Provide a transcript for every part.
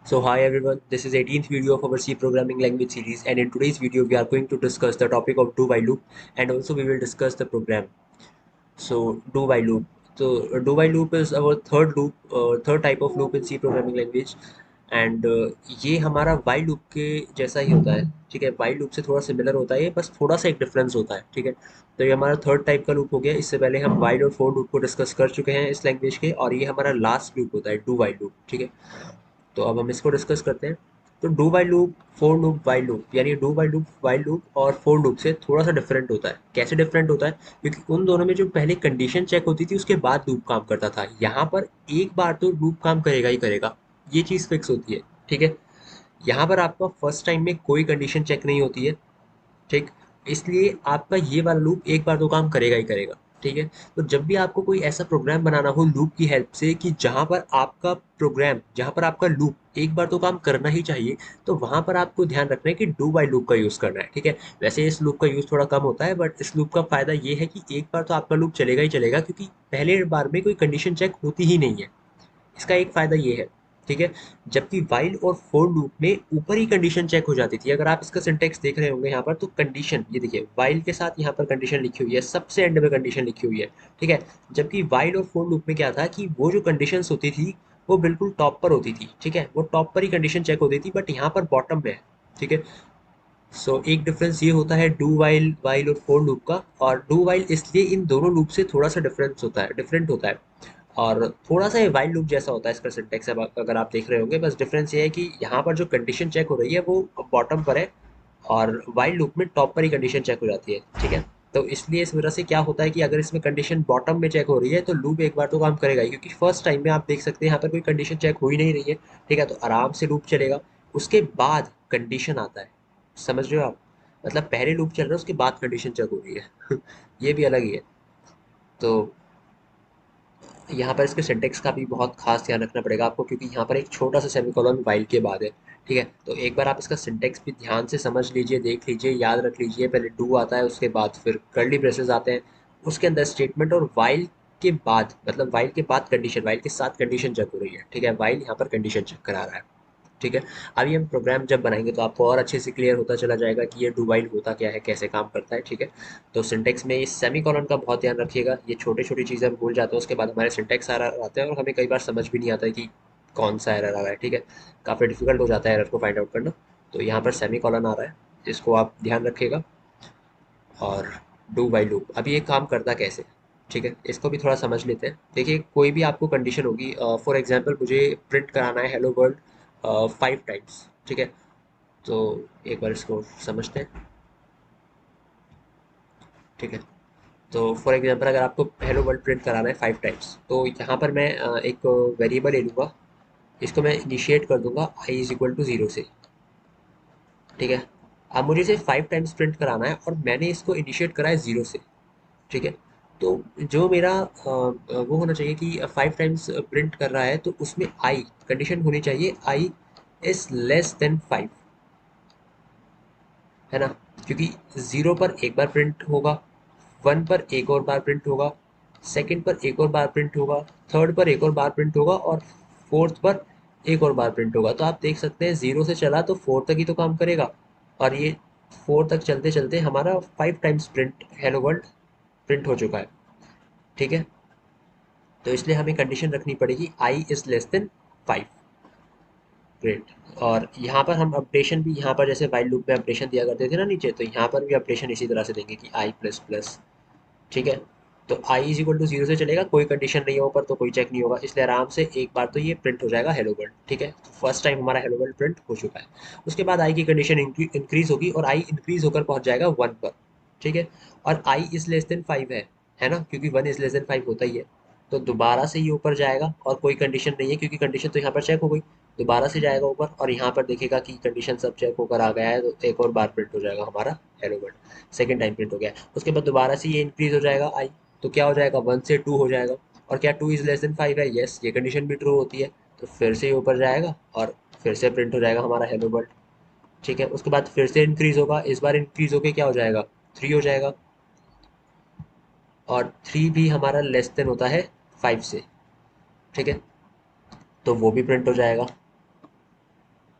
So hi everyone, this is 18th video of our C programming language series, and in today's video we are going to discuss the topic of do while loop, and also we will discuss the program. So do while loop. So do while loop is our third type of loop in C programming language, and ये हमारा while loop के जैसा ही होता है. ठीक है, while loop से थोड़ा सिमिलर होता है, बस थोड़ा सा एक डिफरेंस होता है. ठीक है, तो ये हमारा थर्ड टाइप का लूप हो गया. इससे पहले हम while और for लूप को डिस्कस कर चुके हैं इस लैंग्वेज के, और ये हमारा लास्ट लूप होता है डू while लूप. ठीक है, तो अब हम इसको डिस्कस करते हैं. तो do while loop, for loop, while loop, यानी डू वाइल लूप और फोर लूप से थोड़ा सा डिफरेंट होता है. कैसे डिफरेंट होता है? क्योंकि उन दोनों में जो पहले कंडीशन चेक होती थी उसके बाद लूप काम करता था. यहाँ पर एक बार तो लूप काम करेगा ही करेगा, ये चीज़ फिक्स होती है. ठीक है, यहाँ पर आपका फर्स्ट टाइम में कोई कंडीशन चेक नहीं होती है. ठीक, इसलिए आपका ये वाला लूप एक बार तो काम करेगा ही करेगा. ठीक है, तो जब भी आपको कोई ऐसा प्रोग्राम बनाना हो लूप की हेल्प से कि जहाँ पर आपका लूप एक बार तो काम करना ही चाहिए, तो वहां पर आपको ध्यान रखना है कि डू बाई लूप का यूज़ करना है. ठीक है, वैसे इस लूप का यूज़ थोड़ा कम होता है, बट इस लूप का फ़ायदा ये है कि एक बार तो आपका लूप चलेगा ही चलेगा, क्योंकि पहले बार में कोई कंडीशन चेक होती ही नहीं है. इसका एक फ़ायदा ये है. ठीक है, जबकि वाइल और फोर लूप में ऊपर ही कंडीशन चेक हो जाती थी. अगर आप इसका सिंटेक्स देख रहे होंगे यहाँ पर, तो कंडीशन ये देखिए, वाइल के साथ यहाँ पर कंडीशन लिखी हुई है, सबसे एंड में कंडीशन लिखी हुई है. ठीक है, जबकि वाइल और फोर लूप में क्या था कि वो जो कंडीशंस होती थी वो बिल्कुल टॉप पर होती थी. ठीक है, वो टॉप पर ही कंडीशन चेक होती थी, बट यहाँ पर बॉटम में है. ठीक है, सो एक डिफरेंस ये होता है डू वाइल वाइल और फोर लूप का. और डू वाइल इसलिए इन दोनों लूप से थोड़ा सा डिफरेंट होता है. और थोड़ा सा ये वाइल लूप जैसा होता है इसका सिंटेक्स. अब अगर आप देख रहे होंगे, बस डिफरेंस ये है कि यहाँ पर जो कंडीशन चेक हो रही है वो बॉटम पर है, और वाइल लूप में टॉप पर ही कंडीशन चेक हो जाती है. ठीक है, तो इसलिए इस वजह से क्या होता है कि अगर इसमें कंडीशन बॉटम में चेक हो रही है तो लूप एक बार तो काम करेगा ही, क्योंकि फर्स्ट टाइम में आप देख सकते हैं यहाँ पर कोई कंडीशन चेक हो ही नहीं रही है. ठीक है, तो आराम से लूप चलेगा. उसके बाद कंडीशन आता है, समझ रहे हो आप? मतलब पहले लूप चल रहा है, उसके बाद कंडीशन चेक हो रही है. ये भी अलग ही है. तो यहाँ पर इसके सिंटेक्स का भी बहुत खास ध्यान रखना पड़ेगा आपको, क्योंकि यहाँ पर एक छोटा सा सेमीकोलन वाइल के बाद है. ठीक है, तो एक बार आप इसका सिंटेक्स भी ध्यान से समझ लीजिए, देख लीजिए, याद रख लीजिए. पहले डू आता है, उसके बाद फिर कर्ली ब्रेसेस आते हैं, उसके अंदर स्टेटमेंट, और वाइल के बाद, मतलब वाइल के बाद कंडीशन, वाइल के साथ कंडीशन चेक हो रही है. ठीक है, वाइल यहाँ पर कंडीशन चेक करा रहा है. ठीक है, अभी हम प्रोग्राम जब बनाएंगे तो आपको और अच्छे से क्लियर होता चला जाएगा कि ये डू वाइल होता क्या है, कैसे काम करता है. ठीक है, तो सिंटेक्स में इस सेमी कॉलन का बहुत ध्यान रखिएगा. ये छोटी छोटी चीज़ें हम भूल जाते हैं, उसके बाद हमारे सिंटेक्स एरर आते हैं और हमें कई बार समझ भी नहीं आता है कि कौन सा एरर आ रहा है. ठीक है, काफ़ी डिफिकल्ट हो जाता है एरर को फाइंड आउट करना. तो यहाँ पर सेमी कॉलन आ रहा है, इसको आप ध्यान रखिएगा. और डू बाई लूप अभी ये काम करता कैसे, ठीक है, इसको भी थोड़ा समझ लेते हैं. देखिए, कोई भी आपको कंडीशन होगी, फॉर एग्जांपल मुझे प्रिंट कराना है हेलो वर्ल्ड 5 टाइम्स. ठीक है, तो एक बार इसको समझते हैं. ठीक है, तो फॉर एग्जांपल अगर आपको हेलो वर्ल्ड प्रिंट कराना है 5 टाइम्स, तो यहाँ पर मैं एक वेरिएबल ले लूँगा. इसको मैं इनिशिएट कर दूंगा i=0 से. ठीक है, अब मुझे इसे 5 टाइम्स प्रिंट कराना है और मैंने इसको इनिशिएट करा है 0 से. ठीक है, तो जो मेरा वो होना चाहिए कि 5 टाइम्स प्रिंट कर रहा है, तो उसमें आई कंडीशन होनी चाहिए, आई इज लेस देन 5, है ना? क्योंकि 0 पर एक बार प्रिंट होगा, 1 पर एक और बार प्रिंट होगा, सेकंड पर एक और बार प्रिंट होगा, थर्ड पर एक और बार प्रिंट होगा, और फोर्थ पर एक और बार प्रिंट होगा. तो आप देख सकते हैं 0 से चला तो 4 तक ही तो काम करेगा, और ये 4 तक चलते चलते हमारा 5 times print hello world print हो चुका है. ठीक है, तो इसलिए हमें कंडीशन रखनी पड़ेगी आई इज लेस देन 5. ग्रेट. और यहाँ पर हम अपडेशन भी, यहाँ पर जैसे वाइल लूप में अपडेशन दिया करते थे ना नीचे, तो यहाँ पर भी अपडेशन इसी तरह से देंगे कि आई प्लस प्लस. ठीक है, तो आई इज इक्वल टू 0 से चलेगा, कोई कंडीशन नहीं है ऊपर, तो कोई चेक नहीं होगा, इसलिए आराम से एक बार तो ये प्रिंट हो जाएगा हेलो वर्ल्ड. ठीक है, तो फर्स्ट टाइम हमारा हेलो वर्ल्ड प्रिंट हो चुका है. उसके बाद आई की कंडीशन इंक्रीज होगी, और आई इंक्रीज होकर पहुंच जाएगा 1 पर. ठीक है, और आई इज लेस देन 5 है ना, क्योंकि 1 इज लेस देन 5 होता ही है. तो दोबारा से ये ऊपर जाएगा, और कोई कंडीशन नहीं है क्योंकि कंडीशन तो यहाँ पर चेक हो गई. दोबारा से जाएगा ऊपर, और यहाँ पर देखेगा कि कंडीशन सब चेक होकर आ गया है, तो एक और बार प्रिंट हो जाएगा हमारा hello world. Second time print हो गया. उसके बाद दोबारा से ये इंक्रीज हो जाएगा आई, तो क्या हो जाएगा, 1 से 2 हो जाएगा. और क्या 2 इज लेस देन 5 है? यस, ये कंडीशन भी ट्रू होती है. तो फिर से ये ऊपर जाएगा, और फिर से प्रिंट हो जाएगा हमारा हेलो वर्ल्ड. ठीक है, उसके बाद फिर से इंक्रीज होगा, इस बार इंक्रीज होके क्या हो जाएगा, 3 हो जाएगा. और 3 भी हमारा लेस देन होता है 5 से. ठीक है, तो वो भी प्रिंट हो जाएगा.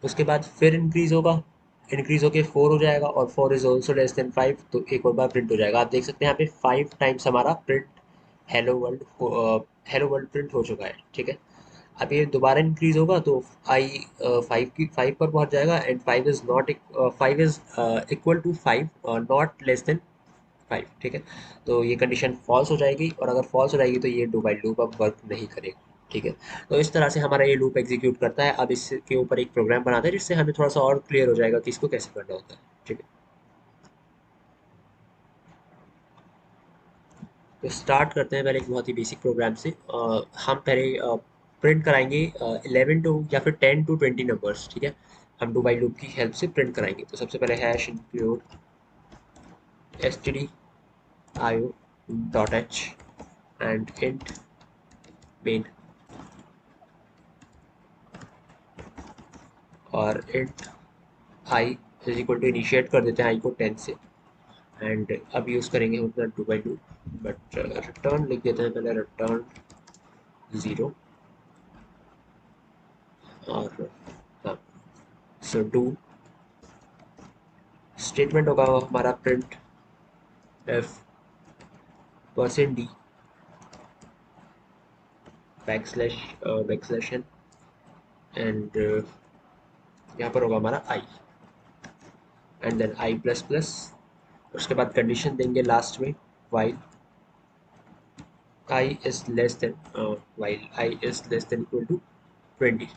उसके बाद फिर इंक्रीज होगा, इंक्रीज होके 4 हो जाएगा और 4 इज ऑल्सो लेस देन 5, तो एक और बार प्रिंट हो जाएगा। आप देख सकते हैं यहाँ पे 5 टाइम्स हमारा print hello world hello world print हो चुका है, ठीक है। अब ये दोबारा इंक्रीज होगा तो आई 5 पर पहुंच जाएगा and 5 is equal to 5 not less than 5, ठीक है। तो ये कंडीशन फॉल्स हो जाएगी और अगर फॉल्स हो जाएगी तो ये डू वाइल लूप अब वर्क नहीं करेगा, ठीक है। तो इस तरह से हमारा ये लूप एग्जीक्यूट करता है। अब इसके ऊपर एक प्रोग्राम बनाते हैं जिससे हमें थोड़ा सा और क्लियर हो जाएगा कि इसको कैसे करना होता है, ठीक है। तो स्टार्ट करते हैं पहले एक बहुत ही बेसिक प्रोग्राम से। हम पहले प्रिंट कराएंगे 11 टू या फिर 10 टू 20 नंबर्स, ठीक है। हम डू वाइल लूप की हेल्प से प्रिंट कराएंगे। तो सबसे पहले hash include stdio dot H and int main और int I is equal to initiate कर देते हैं आई को 10 से। एंड अब यूज़ करेंगे हम अपना do by do, but return लिख देते हैं पहले, रिटर्न 0। और हाँ, सो डू स्टेटमेंट होगा हमारा print F percent D back slash N and यहाँ पर होगा हमारा I and then I plus plus. उसके बाद कंडीशन देंगे लास्ट में while I is less than while I is less than equal to 20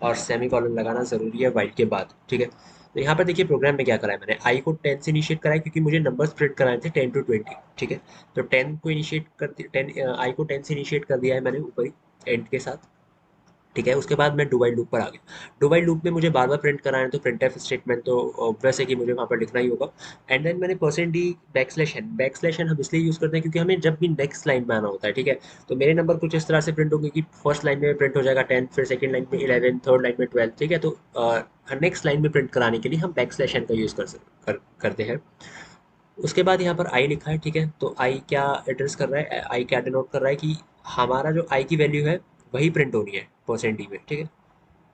और सेमी कॉलन लगाना ज़रूरी है वाइल के बाद, ठीक है। तो यहाँ पर देखिए प्रोग्राम में क्या करा है मैंने, आई को 10 से इनिशिएट कराया क्योंकि मुझे नंबर्स प्रिंट कराए थे 10 टू 20, ठीक है। तो 10 को इनिशिएट कर 10 आई को 10 से इनिशिएट कर दिया है मैंने ऊपर ही एंड के साथ, ठीक है। उसके बाद मैं डू व्हाइल लूप पर आ गया। डू व्हाइल लूप में मुझे बार बार प्रिंट कराना है तो प्रिंट एफ स्टेटमेंट तो ऑब्वियस है कि मुझे वहाँ पर लिखना ही होगा। एंड देन मैंने percent D back slash n हम इसलिए यूज़ करते हैं क्योंकि हमें जब भी नेक्स्ट लाइन में आना होता है, ठीक है। तो मेरे नंबर कुछ इस तरह से प्रिंट होंगे कि फर्स्ट लाइन में प्रिंट हो जाएगा 10, फिर सेकंड लाइन में 11, थर्ड लाइन में 12, ठीक है। तो नेक्स्ट लाइन में प्रिंट कराने के लिए हम बैक स्लैश एन का यूज़ करते हैं। उसके बाद यहाँ पर आई लिखा है, ठीक है। तो आई क्या एड्रेस कर रहा है, आई क्या डिनोट कर रहा है कि हमारा जो आई की वैल्यू है वही प्रिंट होनी है परसेंट डी में, ठीक है।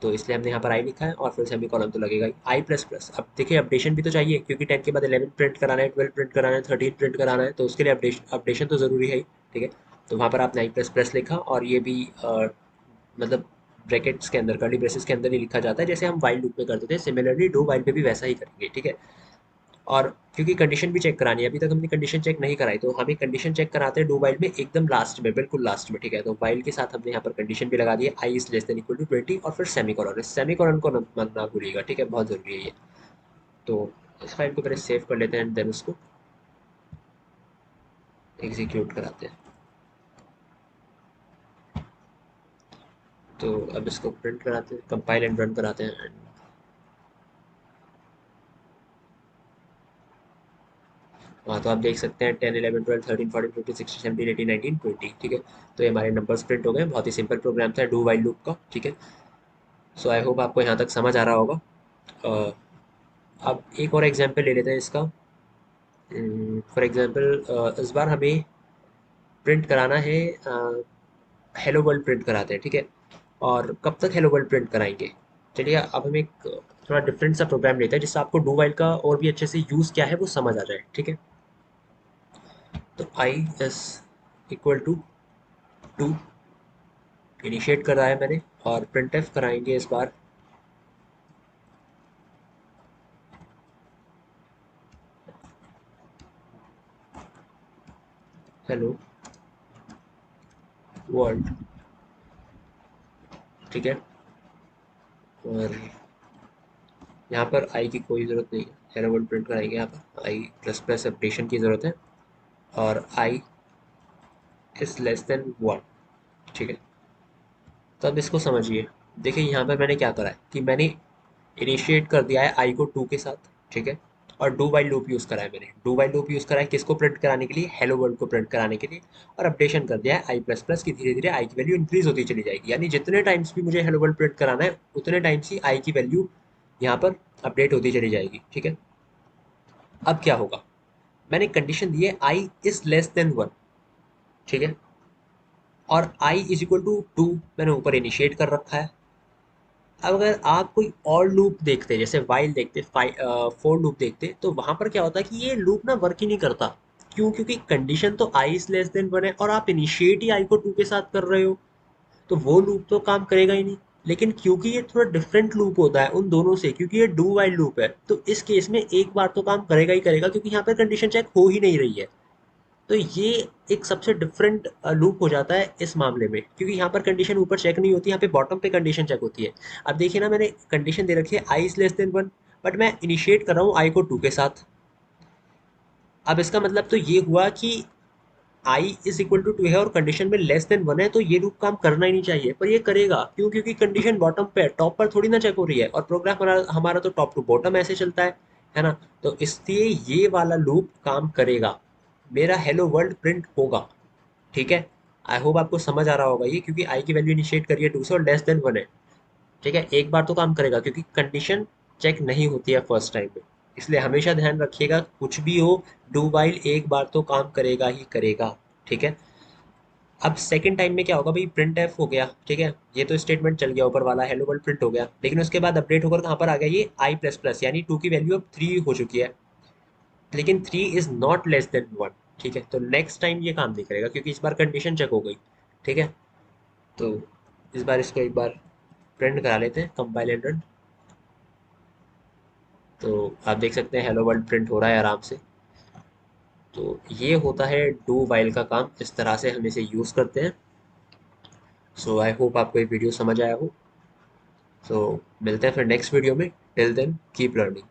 तो इसलिए हमने यहाँ पर आई लिखा है और फिर सेमी कॉलम तो लगेगा ही आई प्लस प्लस। अब देखिए अपडेशन भी तो चाहिए क्योंकि 10 के बाद 11 प्रिंट कराना है, 12 प्रिंट कराना है, 13 प्रिंट कराना है, तो उसके लिए अपडेशन तो ज़रूरी है ही, ठीक है। तो वहाँ पर आपने आई प्लस प्लस लिखा और ये भी मतलब ब्रैकेट्स के अंदर कर्ली ब्रेसेस के अंदर ही लिखा जाता है जैसे हम वाइल लूप में करते थे। सिमिलरली डू वाइल पे भी वैसा ही करेंगे, ठीक है। और क्योंकि कंडीशन भी चेक करानी है, अभी तक हमने कंडीशन चेक नहीं कराई तो हमें कंडीशन चेक कराते हैं डू वाइल में एकदम लास्ट में, बिल्कुल लास्ट में, ठीक है। तो वाइल के साथ हमने यहाँ पर कंडीशन भी लगा दी है I is less than equal to 20 और फिर सेमी कॉलन, सेमी कॉलन को ना भूलिएगा, ठीक है, बहुत ज़रूरी है ये। तो इस फाइल को पहले सेव कर लेते हैं एंड देन उसको एग्जीक्यूट कराते हैं। तो अब इसको प्रिंट कराते हैं, कंपाइल एंड रन कराते हैं एंड हाँ, तो आप देख सकते हैं 10, 11, 12, 13, 14, 15, 16, 17, 18, 19, 20, ठीक है। तो ये हमारे नंबर्स प्रिंट हो गए। बहुत ही सिंपल प्रोग्राम था डू वाइल लूप का, ठीक है। सो आई होप आपको यहाँ तक समझ आ रहा होगा। अ, अब एक और एग्जांपल ले लेते हैं इसका। फॉर एग्जांपल इस बार हमें प्रिंट कराना है, हेलो वर्ल्ड प्रिंट कराते हैं, ठीक है। और कब तक हेलो वर्ल्ड प्रिंट कराएंगे, चलिए अब हम एक थोड़ा डिफरेंट सा प्रोग्राम लेते हैं जिससे आपको डू वाइल का और भी अच्छे से यूज़ क्या है वो समझ आ जाए, ठीक है। तो i s equal to 2 initiate करा है मैंने और प्रिंट एफ कराएंगे इस बार हेलो वर्ल्ड, ठीक है। और यहाँ पर आई की कोई ज़रूरत नहीं है, हेलो वर्ल्ड प्रिंट कराएंगे, यहाँ पर आई प्लस प्लस अपडेशन की ज़रूरत है और आई इज लेस देन 1, ठीक है। तो अब इसको समझिए, देखिए यहाँ पर मैंने क्या करा है कि मैंने इनिशिएट कर दिया है आई को 2 के साथ, ठीक है। और डू वाइल लूप यूज़ करा है मैंने, डू वाइल लूप यूज़ करा है किसको प्रिंट कराने के लिए, हेलो वर्ल्ड को प्रिंट कराने के लिए। और अपडेशन कर दिया है आई प्लस प्लस की, धीरे धीरे आई की वैल्यू इंक्रीज होती चली जाएगी, यानी जितने टाइम्स भी मुझे हेलो वर्ल्ड प्रिंट कराना है उतने टाइम्स ही आई की वैल्यू यहाँ पर अपडेट होती चली जाएगी, ठीक है। अब क्या होगा, मैंने कंडीशन दी है आई इज लेस देन 1, ठीक है। और i इज इक्वल टू 2 मैंने ऊपर इनिशिएट कर रखा है। अब अगर आप कोई और लूप देखते, जैसे वाइल देखते, फोर लूप देखते, तो वहां पर क्या होता है कि ये लूप ना वर्क ही नहीं करता। क्यों? क्योंकि कंडीशन तो i इज लेस देन 1 है और आप इनिशिएट ही i को 2 के साथ कर रहे हो, तो वो लूप तो काम करेगा ही नहीं। लेकिन क्योंकि ये थोड़ा डिफरेंट लूप होता है उन दोनों से, क्योंकि ये डू वाइल लूप है, तो इस केस में एक बार तो काम करेगा ही करेगा, क्योंकि यहाँ पर कंडीशन चेक हो ही नहीं रही है। तो ये एक सबसे डिफरेंट लूप हो जाता है इस मामले में, क्योंकि यहाँ पर कंडीशन ऊपर चेक नहीं होती, यहाँ पे बॉटम पे कंडीशन चेक होती है। अब देखिए ना, मैंने कंडीशन दे रखी है I is less then 1, but मैं इनिशिएट कर रहा हूँ आई को 2 के साथ। अब इसका मतलब तो ये हुआ कि आई इज इक्वल टू 2 है और कंडीशन में लेस देन 1 है, तो ये लूप काम करना ही नहीं चाहिए, पर ये करेगा। क्यों? क्योंकि कंडीशन बॉटम पे है, टॉप पर थोड़ी ना चेक हो रही है, और प्रोग्राम हमारा तो टॉप टू बॉटम ऐसे चलता है ना। तो इसलिए ये वाला लूप काम करेगा, मेरा हेलो वर्ल्ड प्रिंट होगा। ठीक है, आई होप आपको समझ आ रहा होगा ये, क्योंकि आई की वैल्यू इनिशिएट करिए 2 से और लेस देन 1 है। ठीक है, एक बार तो काम करेगा क्योंकि कंडीशन चेक नहीं होती है फर्स्ट टाइम में। इसलिए हमेशा ध्यान रखिएगा, कुछ भी हो, डू वाइल एक बार तो काम करेगा ही करेगा। ठीक है। अब सेकंड टाइम में क्या होगा भाई, प्रिंट एफ हो गया। ठीक है, ये तो स्टेटमेंट चल गया ऊपर वाला, हेलो वर्ल्ड प्रिंट हो गया, लेकिन उसके बाद अपडेट होकर कहाँ पर आ गया, ये आई प्लस प्लस, यानी 2 की वैल्यू अब 3 हो चुकी है, लेकिन 3 इज नॉट लेस देन 1। ठीक है, तो नेक्स्ट टाइम ये काम नहीं करेगा क्योंकि इस बार कंडीशन चेक हो गई। ठीक है, तो इस बार इसको एक बार प्रिंट करा लेते हैं, कंपाइल एंड रन। तो आप देख सकते हैं हेलो वर्ल्ड प्रिंट हो रहा है आराम से। तो ये होता है डू वाइल का काम, इस तरह से हम इसे यूज़ करते हैं। सो आई होप आपको ये वीडियो समझ आया हो। सो मिलते हैं फिर नेक्स्ट वीडियो में। Till then keep learning.